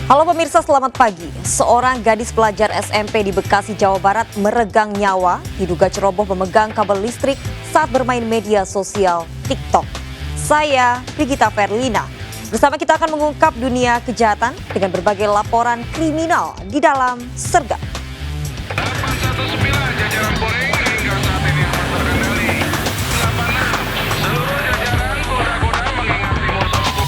Halo pemirsa, selamat pagi. Seorang gadis pelajar SMP di Bekasi, Jawa Barat meregang nyawa diduga ceroboh memegang kabel listrik saat bermain media sosial TikTok. Saya Vigita Verlina. Bersama kita akan mengungkap dunia kejahatan dengan berbagai laporan kriminal di dalam Sergap. 819 jajaran Polri hingga saat ini aman terkendali. 86 seluruh jajaran Polda mengingat timur Solo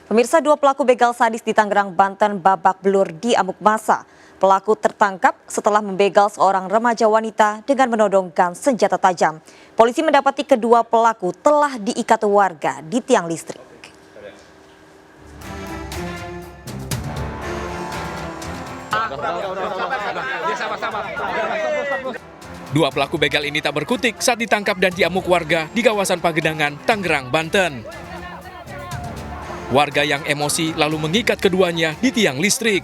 Pemirsa, dua pelaku begal sadis di Tangerang, Banten babak belur diamuk massa. Pelaku tertangkap setelah membegal seorang remaja wanita dengan menodongkan senjata tajam. Polisi mendapati kedua pelaku telah diikat warga di tiang listrik. Dua pelaku begal ini tak berkutik saat ditangkap dan diamuk warga di kawasan Pagedangan, Tangerang, Banten. Warga yang emosi lalu mengikat keduanya di tiang listrik.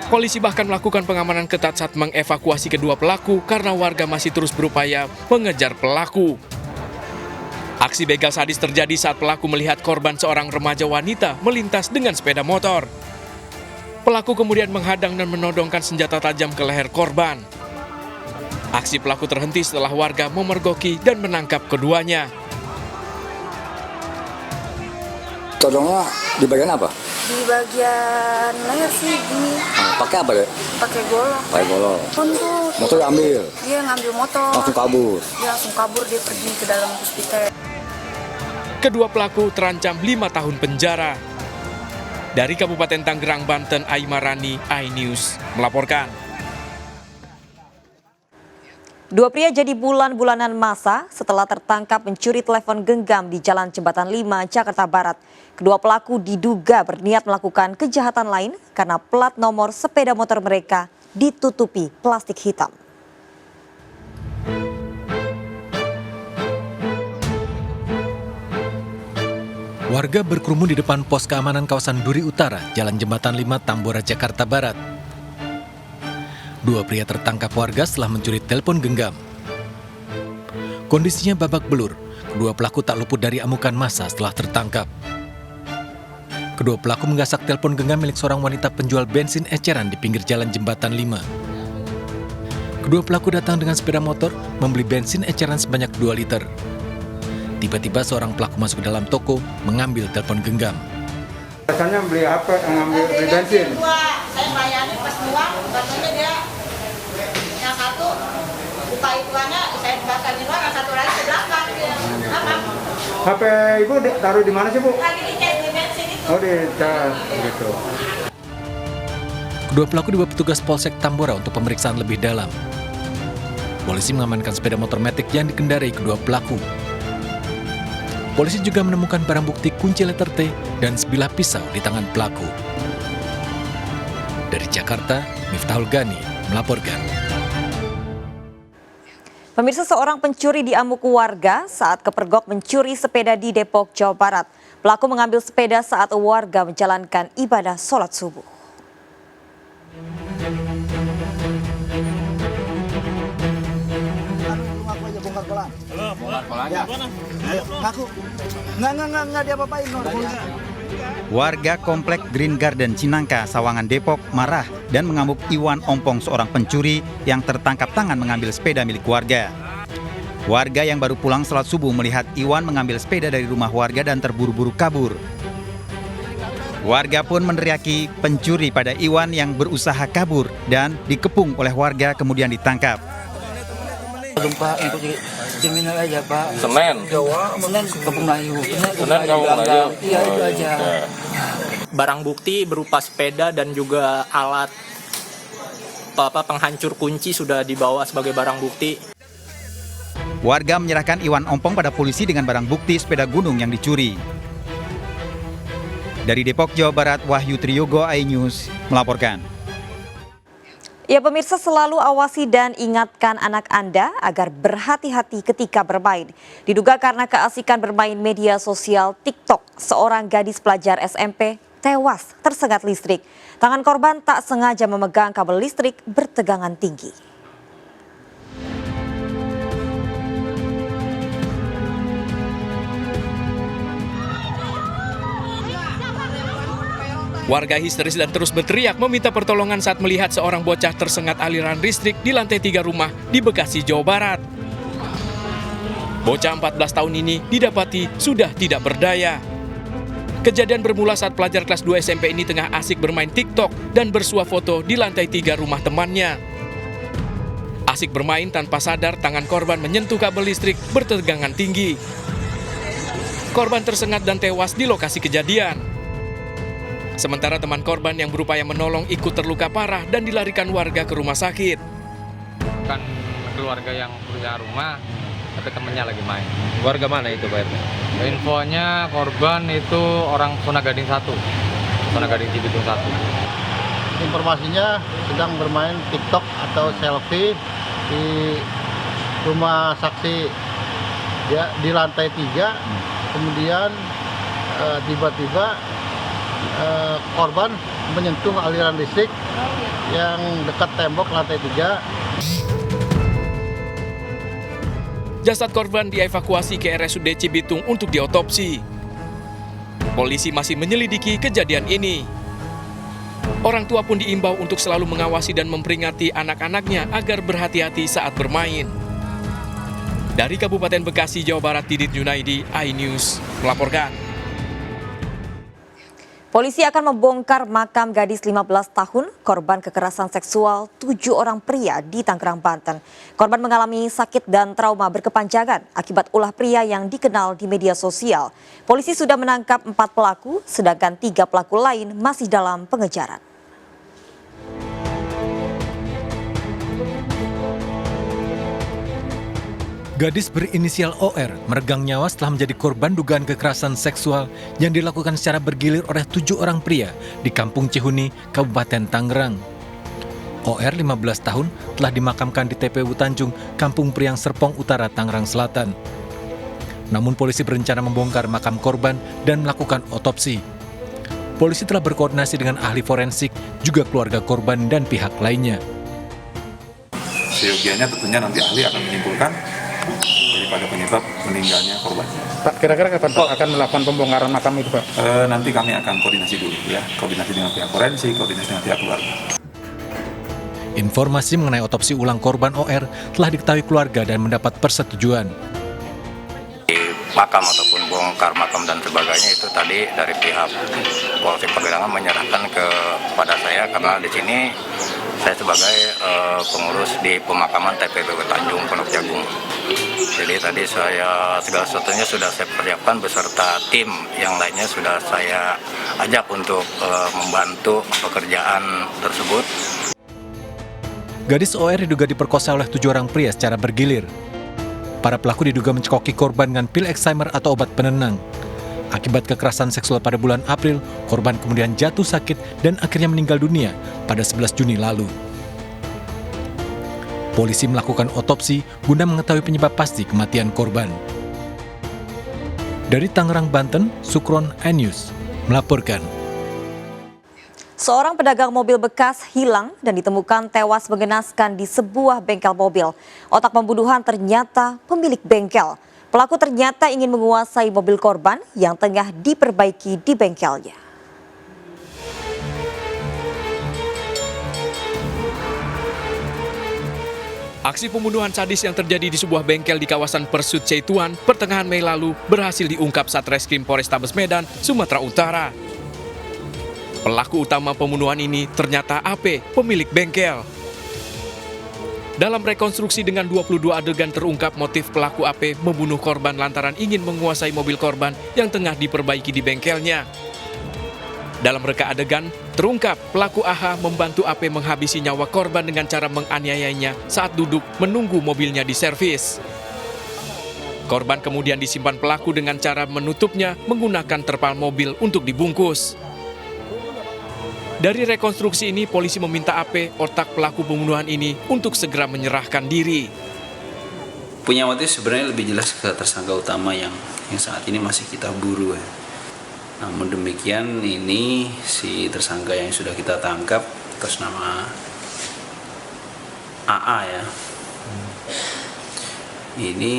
Polisi bahkan melakukan pengamanan ketat saat mengevakuasi kedua pelaku karena warga masih terus berupaya mengejar pelaku. Aksi begal sadis terjadi saat pelaku melihat korban seorang remaja wanita melintas dengan sepeda motor. Pelaku kemudian menghadang dan menodongkan senjata tajam ke leher korban. Aksi pelaku terhenti setelah warga memergoki dan menangkap keduanya. Todongnya di bagian apa? Di bagian leher sih gini. Pakai apa deh? Pakai golok. Pakai golok. Untuk Motor diambil, dia ngambil motor. langsung kabur. Dia langsung kabur, dia pergi ke dalam hospital. Kedua pelaku terancam 5 tahun penjara. Dari Kabupaten Tangerang, Banten, Aimarani, iNews melaporkan. Dua pria jadi bulan-bulanan masa setelah tertangkap mencuri telepon genggam di Jalan Jembatan 5, Jakarta Barat. Kedua pelaku diduga berniat melakukan kejahatan lain karena plat nomor sepeda motor mereka ditutupi plastik hitam. Warga berkerumun di depan pos keamanan kawasan Duri Utara, Jalan Jembatan 5, Tambora, Jakarta Barat. Dua pria tertangkap warga setelah mencuri telepon genggam. Kondisinya babak belur, kedua pelaku tak luput dari amukan massa setelah tertangkap. Kedua pelaku menggasak telepon genggam milik seorang wanita penjual bensin eceran di pinggir Jalan Jembatan 5. Kedua pelaku datang dengan sepeda motor, membeli bensin eceran sebanyak 2 liter. Tiba-tiba seorang pelaku masuk ke dalam toko, mengambil telepon genggam. Biasanya beli apa? Ngambil beli bensin. Saya layani pas keluar, katanya dia yang satu buka ituannya, saya bakar di luar, yang satu lagi di belakang. Apa? HP ibu taruh di mana sih bu? Lagi dicek di bensin itu. Oh di cas gitu. Kedua pelaku dibawa petugas Polsek Tambora untuk pemeriksaan lebih dalam. Polisi mengamankan sepeda motor Matic yang dikendarai kedua pelaku. Polisi juga menemukan barang bukti kunci letter T dan sebilah pisau di tangan pelaku. Dari Jakarta, Miftahul Gani melaporkan. Pemirsa, seorang pencuri diamuk warga saat kepergok mencuri sepeda di Depok, Jawa Barat. Pelaku mengambil sepeda saat warga menjalankan ibadah sholat subuh. Nggak diapa-apain. Warga Komplek Green Garden Cinangka, Sawangan, Depok marah dan mengamuk Iwan Ompong, seorang pencuri yang tertangkap tangan mengambil sepeda milik warga. Warga yang baru pulang sholat subuh melihat Iwan mengambil sepeda dari rumah warga dan terburu-buru kabur. Warga pun meneriaki pencuri pada Iwan yang berusaha kabur dan dikepung oleh warga kemudian ditangkap. Pak, untuk kriminal aja Pak. Senin. Jawa, kemudian Kampung Melayu. Senin kamu Melayu. Iya itu aja. Barang bukti berupa sepeda dan juga alat penghancur kunci sudah dibawa sebagai barang bukti. Warga menyerahkan Iwan Ompong pada polisi dengan barang bukti sepeda gunung yang dicuri. Dari Depok, Jawa Barat, Wahyu Triyogo, iNews melaporkan. Ya pemirsa, selalu awasi dan ingatkan anak Anda agar berhati-hati ketika bermain. Diduga karena keasikan bermain media sosial TikTok, seorang gadis pelajar SMP tewas tersengat listrik. Tangan korban tak sengaja memegang kabel listrik bertegangan tinggi. Warga histeris dan terus berteriak meminta pertolongan saat melihat seorang bocah tersengat aliran listrik di lantai 3 rumah di Bekasi, Jawa Barat. Bocah 14 tahun ini didapati sudah tidak berdaya. Kejadian bermula saat pelajar kelas 2 SMP ini tengah asik bermain TikTok dan bersuah foto di lantai 3 rumah temannya. Asik bermain tanpa sadar tangan korban menyentuh kabel listrik bertegangan tinggi. Korban tersengat dan tewas di lokasi kejadian. Sementara teman korban yang berupaya menolong ikut terluka parah dan dilarikan warga ke rumah sakit. Bukan keluarga yang punya rumah, tapi temennya lagi main. Warga mana itu, Pak RT? Infonya korban itu orang Sona Gading 1, Sona Gading Cibitung 1. Informasinya sedang bermain TikTok atau selfie di rumah saksi ya, di lantai 3. Kemudian tiba-tiba korban menyentuh aliran listrik yang dekat tembok lantai 3. Jasad korban dievakuasi ke RSUD Cibitung untuk diotopsi. Polisi masih menyelidiki kejadian ini. Orang tua pun diimbau untuk selalu mengawasi dan memperingati anak-anaknya agar berhati-hati saat bermain. Dari Kabupaten Bekasi, Jawa Barat, Didit Junaidi, iNews melaporkan. Polisi akan membongkar makam gadis 15 tahun korban kekerasan seksual 7 orang pria di Tangerang, Banten. Korban mengalami sakit dan trauma berkepanjangan akibat ulah pria yang dikenal di media sosial. Polisi sudah menangkap 4 pelaku, sedangkan 3 pelaku lain masih dalam pengejaran. Gadis berinisial OR meregang nyawa setelah menjadi korban dugaan kekerasan seksual yang dilakukan secara bergilir oleh 7 orang pria di Kampung Cihuni, Kabupaten Tangerang. OR 15 tahun telah dimakamkan di TPU Tanjung, Kampung Priang Serpong Utara, Tangerang Selatan. Namun polisi berencana membongkar makam korban dan melakukan otopsi. Polisi telah berkoordinasi dengan ahli forensik, juga keluarga korban dan pihak lainnya. Seyogianya tentunya nanti ahli akan menyimpulkan daripada penyebab meninggalnya korban. Pak, kira-kira kapan Pak akan melakukan pembongkaran makam itu, Pak? Nanti kami akan koordinasi dulu ya, koordinasi dengan pihak forensik, koordinasi dengan pihak keluarga. Informasi mengenai otopsi ulang korban OR telah diketahui keluarga dan mendapat persetujuan. Makam ataupun bongkar makam dan sebagainya itu tadi dari pihak Polsek Pagerangan menyerahkan kepada saya karena di sini saya sebagai pengurus di pemakaman TPU Tanjung Pondok Jagung. Jadi tadi saya segala sesuatunya sudah saya persiapkan beserta tim yang lainnya sudah saya ajak untuk membantu pekerjaan tersebut. Gadis OR diduga diperkosa oleh 7 orang pria secara bergilir. Para pelaku diduga mencekoki korban dengan pil Alzheimer atau obat penenang. Akibat kekerasan seksual pada bulan April, korban kemudian jatuh sakit dan akhirnya meninggal dunia pada 11 Juni lalu. Polisi melakukan otopsi guna mengetahui penyebab pasti kematian korban. Dari Tangerang, Banten, Sukron, iNews melaporkan. Seorang pedagang mobil bekas hilang dan ditemukan tewas mengenaskan di sebuah bengkel mobil. Otak pembunuhan ternyata pemilik bengkel. Pelaku ternyata ingin menguasai mobil korban yang tengah diperbaiki di bengkelnya. Aksi pembunuhan sadis yang terjadi di sebuah bengkel di kawasan Persut Ceituan pertengahan Mei lalu berhasil diungkap Satreskrim Polrestabes Medan, Sumatera Utara. Pelaku utama pembunuhan ini ternyata AP, pemilik bengkel. Dalam rekonstruksi dengan 22 adegan terungkap motif pelaku AP membunuh korban lantaran ingin menguasai mobil korban yang tengah diperbaiki di bengkelnya. Dalam reka adegan, terungkap pelaku AH membantu AP menghabisi nyawa korban dengan cara menganiayanya saat duduk menunggu mobilnya diservis. Korban kemudian disimpan pelaku dengan cara menutupnya menggunakan terpal mobil untuk dibungkus. Dari rekonstruksi ini, polisi meminta AP, otak pelaku pembunuhan ini, untuk segera menyerahkan diri. Punya motif sebenarnya lebih jelas ke tersangka utama yang saat ini masih kita buru. Namun demikian, ini si tersangka yang sudah kita tangkap atas nama AA ya. Ini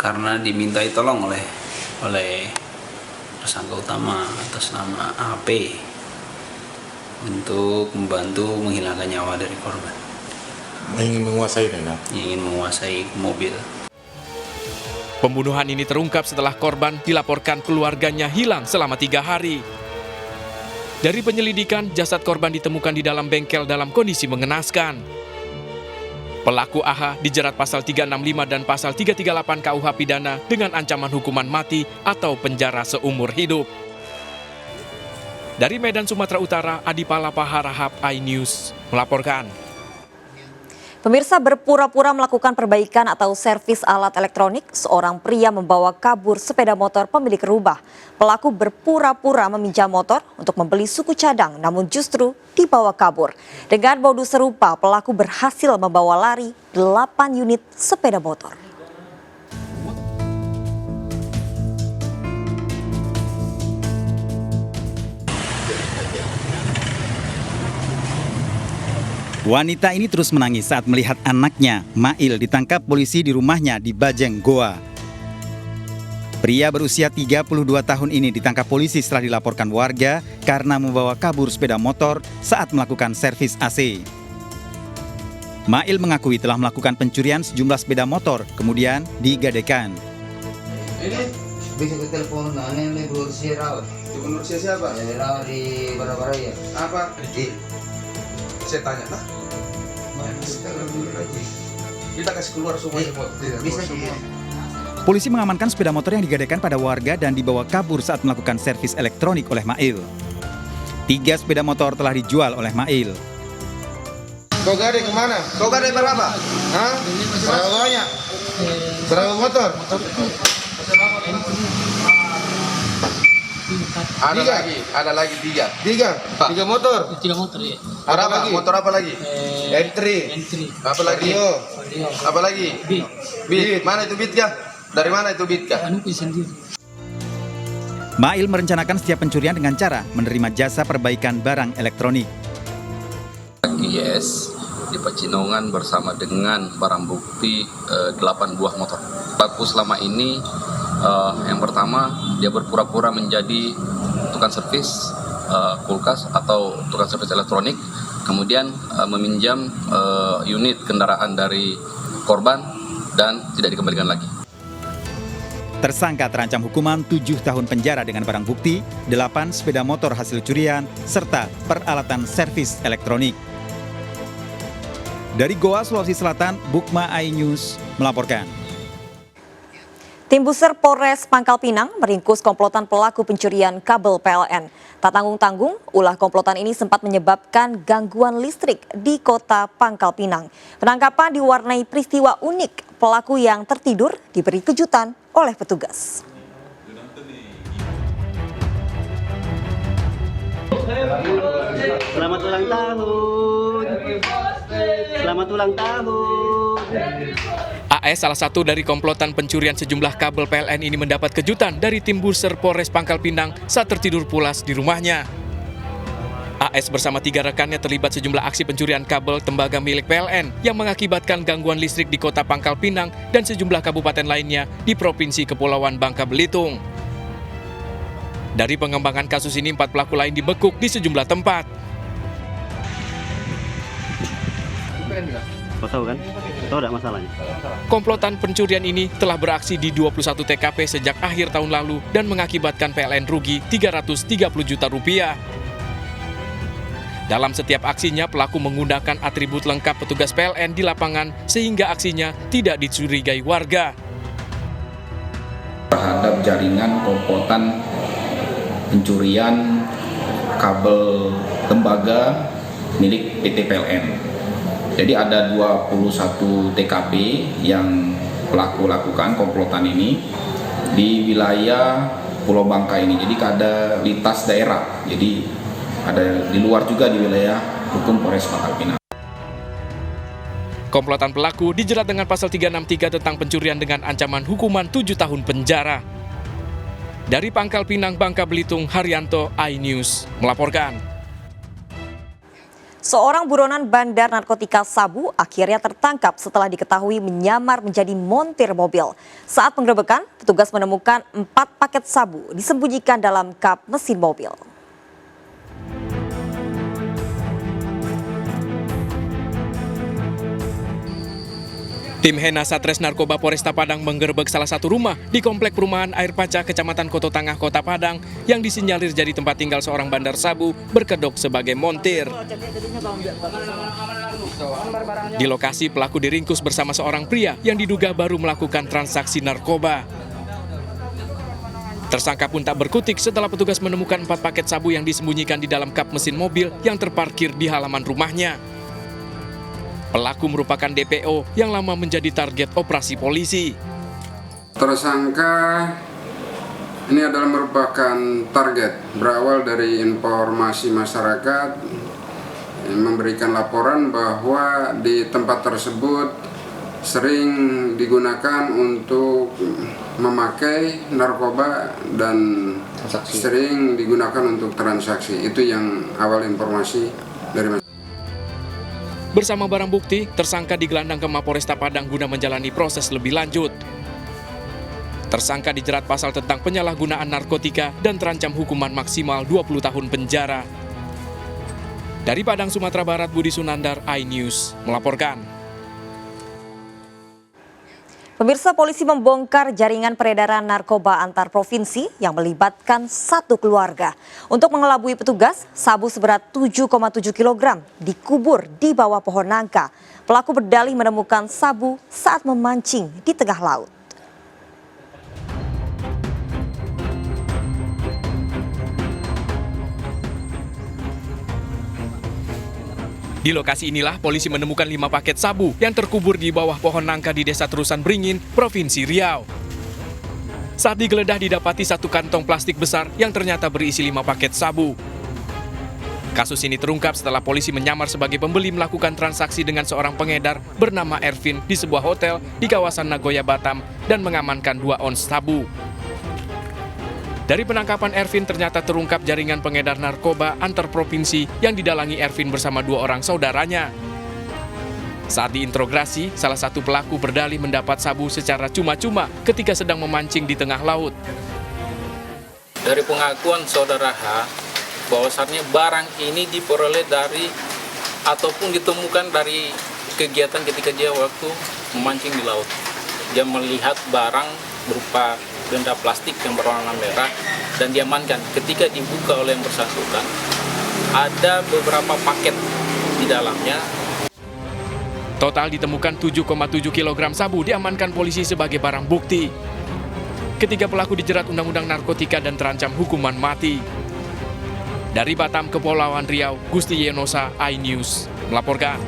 karena dimintai tolong oleh tersangka utama atas nama AP. untuk membantu menghilangkan nyawa dari korban. Ingin menguasai dana. Ingin menguasai mobil. Pembunuhan ini terungkap setelah korban dilaporkan keluarganya hilang selama 3 hari. Dari penyelidikan, jasad korban ditemukan di dalam bengkel dalam kondisi mengenaskan. Pelaku AH dijerat pasal 365 dan pasal 338 KUH pidana dengan ancaman hukuman mati atau penjara seumur hidup. Dari Medan, Sumatera Utara, Adi Palapa Harahap, iNews melaporkan. Pemirsa, berpura-pura melakukan perbaikan atau servis alat elektronik, seorang pria membawa kabur sepeda motor pemilik rumah. Pelaku berpura-pura meminjam motor untuk membeli suku cadang, namun justru dibawa kabur. Dengan modus serupa, pelaku berhasil membawa lari 8 unit sepeda motor. Wanita ini terus menangis saat melihat anaknya, Mail, ditangkap polisi di rumahnya di Bajeng, Goa. Pria berusia 32 tahun ini ditangkap polisi setelah dilaporkan warga karena membawa kabur sepeda motor saat melakukan servis AC. Mail mengakui telah melakukan pencurian sejumlah sepeda motor, kemudian digadekan. Ini bisa ke telepon aneh berusia rawat. Berusia siapa? Rawat di Barabara ya. Apa? Saya tanya lah. Kita kasih keluar semua. Bisa semua. Polisi mengamankan sepeda motor yang digadekan pada warga dan dibawa kabur saat melakukan servis elektronik oleh Mail. 3 sepeda motor telah dijual oleh Mail. Kau gade kemana? Kau gade berapa? Hah? Berapa banyak? Berapa motor? Ada lagi 3. 3 motor? 3 motor ya. Ada lagi? Motor apa lagi? Entry. Apa lagi? Apa lagi? Beat. Mana itu beat kah? Dari mana itu beat kah? Mail merencanakan setiap pencurian dengan cara menerima jasa perbaikan barang elektronik. IS di Pecinongan bersama dengan barang bukti 8 buah motor. Pelaku selama ini yang pertama dia berpura-pura menjadi tukang servis kulkas atau tukang servis elektronik, kemudian meminjam unit kendaraan dari korban dan tidak dikembalikan lagi. Tersangka terancam hukuman 7 tahun penjara dengan barang bukti, 8 sepeda motor hasil curian, serta peralatan servis elektronik. Dari Goa, Sulawesi Selatan, Bukma iNews melaporkan. Tim Buser Polres Pangkal Pinang meringkus komplotan pelaku pencurian kabel PLN. Tak tanggung-tanggung, ulah komplotan ini sempat menyebabkan gangguan listrik di kota Pangkal Pinang. Penangkapan diwarnai peristiwa unik. Pelaku yang tertidur diberi kejutan oleh petugas. Selamat ulang tahun. Selamat ulang tahun. AS, salah satu dari komplotan pencurian sejumlah kabel PLN ini, mendapat kejutan dari tim Buser Polres Pangkal Pinang saat tertidur pulas di rumahnya. AS bersama 3 rekannya terlibat sejumlah aksi pencurian kabel tembaga milik PLN yang mengakibatkan gangguan listrik di kota Pangkal Pinang dan sejumlah kabupaten lainnya di Provinsi Kepulauan Bangka Belitung. Dari pengembangan kasus ini, 4 pelaku lain dibekuk di sejumlah tempat. Kau tahu kan? Tahu tidak masalahnya? Komplotan pencurian ini telah beraksi di 21 TKP sejak akhir tahun lalu dan mengakibatkan PLN rugi 330 juta rupiah. Dalam setiap aksinya, pelaku menggunakan atribut lengkap petugas PLN di lapangan sehingga aksinya tidak dicurigai warga. Terhadap jaringan komplotan pencurian kabel tembaga milik PT PLN. Jadi ada 21 TKP yang pelaku lakukan komplotan ini di wilayah Pulau Bangka ini. Jadi ada lintas daerah. Jadi ada di luar juga di wilayah hukum Polres Pangkal Pinang. Komplotan pelaku dijerat dengan pasal 363 tentang pencurian dengan ancaman hukuman 7 tahun penjara. Dari Pangkal Pinang, Bangka Belitung, Haryanto, iNews melaporkan. Seorang buronan bandar narkotika sabu akhirnya tertangkap setelah diketahui menyamar menjadi montir mobil. Saat penggerebekan, petugas menemukan 4 paket sabu disembunyikan dalam kap mesin mobil. Tim Hena Satres Narkoba Polresta Padang menggerebek salah satu rumah di Komplek Perumahan Air Paca, Kecamatan Koto Tangah, Kota Padang, yang disinyalir jadi tempat tinggal seorang bandar sabu berkedok sebagai montir. Di lokasi, pelaku diringkus bersama seorang pria yang diduga baru melakukan transaksi narkoba. Tersangka pun tak berkutik setelah petugas menemukan 4 paket sabu yang disembunyikan di dalam kap mesin mobil yang terparkir di halaman rumahnya. Pelaku merupakan DPO yang lama menjadi target operasi polisi. Tersangka ini adalah merupakan target berawal dari informasi masyarakat yang memberikan laporan bahwa di tempat tersebut sering digunakan untuk memakai narkoba dan sering digunakan untuk transaksi. Itu yang awal informasi dari masyarakat. Bersama barang bukti, tersangka digelandang ke Mapolresta Padang guna menjalani proses lebih lanjut. Tersangka dijerat pasal tentang penyalahgunaan narkotika dan terancam hukuman maksimal 20 tahun penjara. Dari Padang, Sumatera Barat, Budi Sunandar, iNews melaporkan. Pemirsa, polisi membongkar jaringan peredaran narkoba antar provinsi yang melibatkan satu keluarga. Untuk mengelabui petugas, sabu seberat 7,7 kg dikubur di bawah pohon nangka. Pelaku berdalih menemukan sabu saat memancing di tengah laut. Di lokasi inilah polisi menemukan 5 paket sabu yang terkubur di bawah pohon nangka di Desa Terusan Beringin, Provinsi Riau. Saat digeledah didapati 1 kantong plastik besar yang ternyata berisi 5 paket sabu. Kasus ini terungkap setelah polisi menyamar sebagai pembeli melakukan transaksi dengan seorang pengedar bernama Ervin di sebuah hotel di kawasan Nagoya, Batam dan mengamankan 2 ons sabu. Dari penangkapan Ervin ternyata terungkap jaringan pengedar narkoba antar provinsi yang didalangi Ervin bersama 2 orang saudaranya. Saat diinterogasi, salah satu pelaku berdalih mendapat sabu secara cuma-cuma ketika sedang memancing di tengah laut. Dari pengakuan saudara H, bahwasannya barang ini diperoleh dari ataupun ditemukan dari kegiatan ketika dia waktu memancing di laut. Dia melihat barang berupa benda plastik yang berwarna merah dan diamankan. Ketika dibuka oleh yang bersangkutan, ada beberapa paket di dalamnya. Total ditemukan 7,7 kg sabu diamankan polisi sebagai barang bukti. Ketiga pelaku dijerat Undang-Undang Narkotika dan terancam hukuman mati. Dari Batam, Kepulauan Riau, Gusti Yenosa, iNews melaporkan.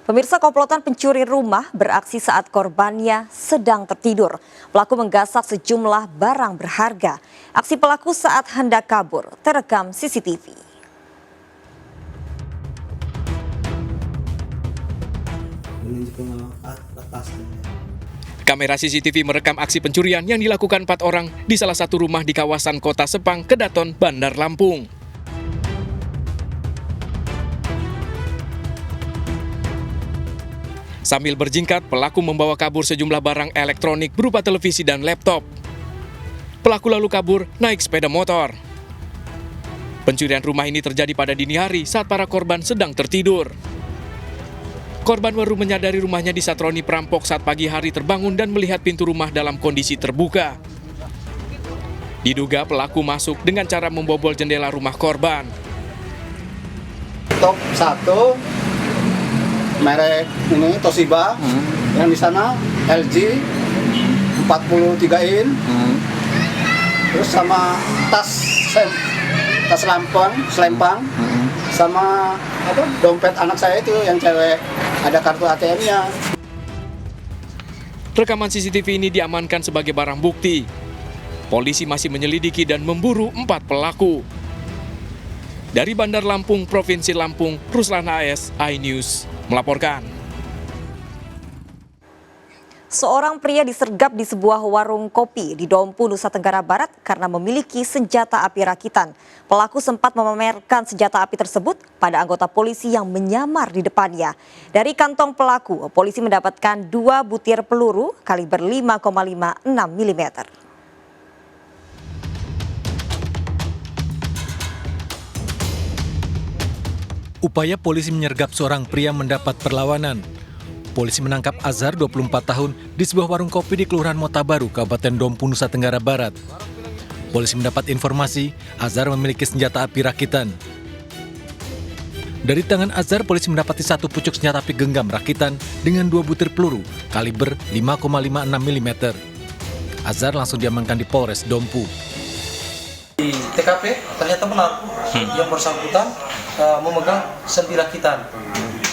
Pemirsa, komplotan pencuri rumah beraksi saat korbannya sedang tertidur. Pelaku menggasak sejumlah barang berharga. Aksi pelaku saat hendak kabur terekam CCTV. Kamera CCTV merekam aksi pencurian yang dilakukan 4 orang di salah satu rumah di kawasan Kota Sepang, Kedaton, Bandar Lampung. Sambil berjingkat, pelaku membawa kabur sejumlah barang elektronik berupa televisi dan laptop. Pelaku lalu kabur naik sepeda motor. Pencurian rumah ini terjadi pada dini hari saat para korban sedang tertidur. Korban baru menyadari rumahnya disatroni perampok saat pagi hari terbangun dan melihat pintu rumah dalam kondisi terbuka. Diduga pelaku masuk dengan cara membobol jendela rumah korban. Top 1 merek ini Toshiba, yang di sana LG 43 in, terus sama tas selempang, sama dompet anak saya itu yang cewek, ada kartu ATM-nya. Rekaman CCTV ini diamankan sebagai barang bukti. Polisi masih menyelidiki dan memburu 4 pelaku. Dari Bandar Lampung, Provinsi Lampung, Ruslan AS, iNews melaporkan. Seorang pria disergap di sebuah warung kopi di Dompu, Nusa Tenggara Barat karena memiliki senjata api rakitan. Pelaku sempat memamerkan senjata api tersebut pada anggota polisi yang menyamar di depannya. Dari kantong pelaku, polisi mendapatkan 2 butir peluru kaliber 5,56 mm. Upaya polisi menyergap seorang pria mendapat perlawanan. polisi menangkap Azhar 24 tahun di sebuah warung kopi di Kelurahan Mota Baru, Kabupaten Dompu, Nusa Tenggara Barat. Polisi mendapat informasi Azhar memiliki senjata api rakitan. Dari tangan Azhar, polisi mendapati 1 pucuk senjata api genggam rakitan dengan 2 butir peluru kaliber 5,56 mm. Azhar langsung diamankan di Polres Dompu. Di TKP ternyata benar yang bersangkutan memegang senpi rakitan.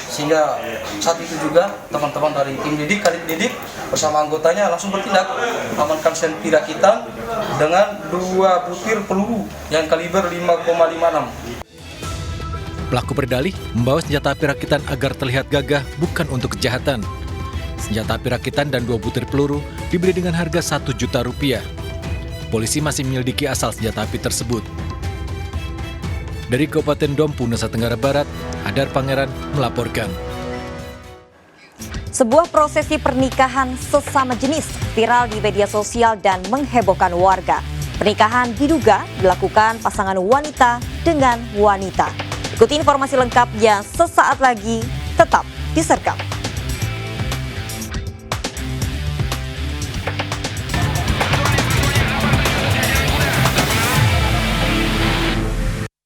Sehingga saat itu juga teman-teman dari tim didik, kadit didik bersama anggotanya langsung bertindak amankan senpi rakitan dengan 2 butir peluru yang kaliber 5,56. Pelaku berdalih membawa senjata api rakitan agar terlihat gagah, bukan untuk kejahatan. Senjata api rakitan dan 2 butir peluru dibeli dengan harga Rp1 juta. Polisi masih menyelidiki asal senjata api tersebut. Dari Kabupaten Dompu, Nusa Tenggara Barat, Hadar Pangeran melaporkan. Sebuah prosesi pernikahan sesama jenis viral di media sosial dan menghebohkan warga. Pernikahan diduga dilakukan pasangan wanita dengan wanita. Ikuti informasi lengkapnya sesaat lagi, tetap di Serkap.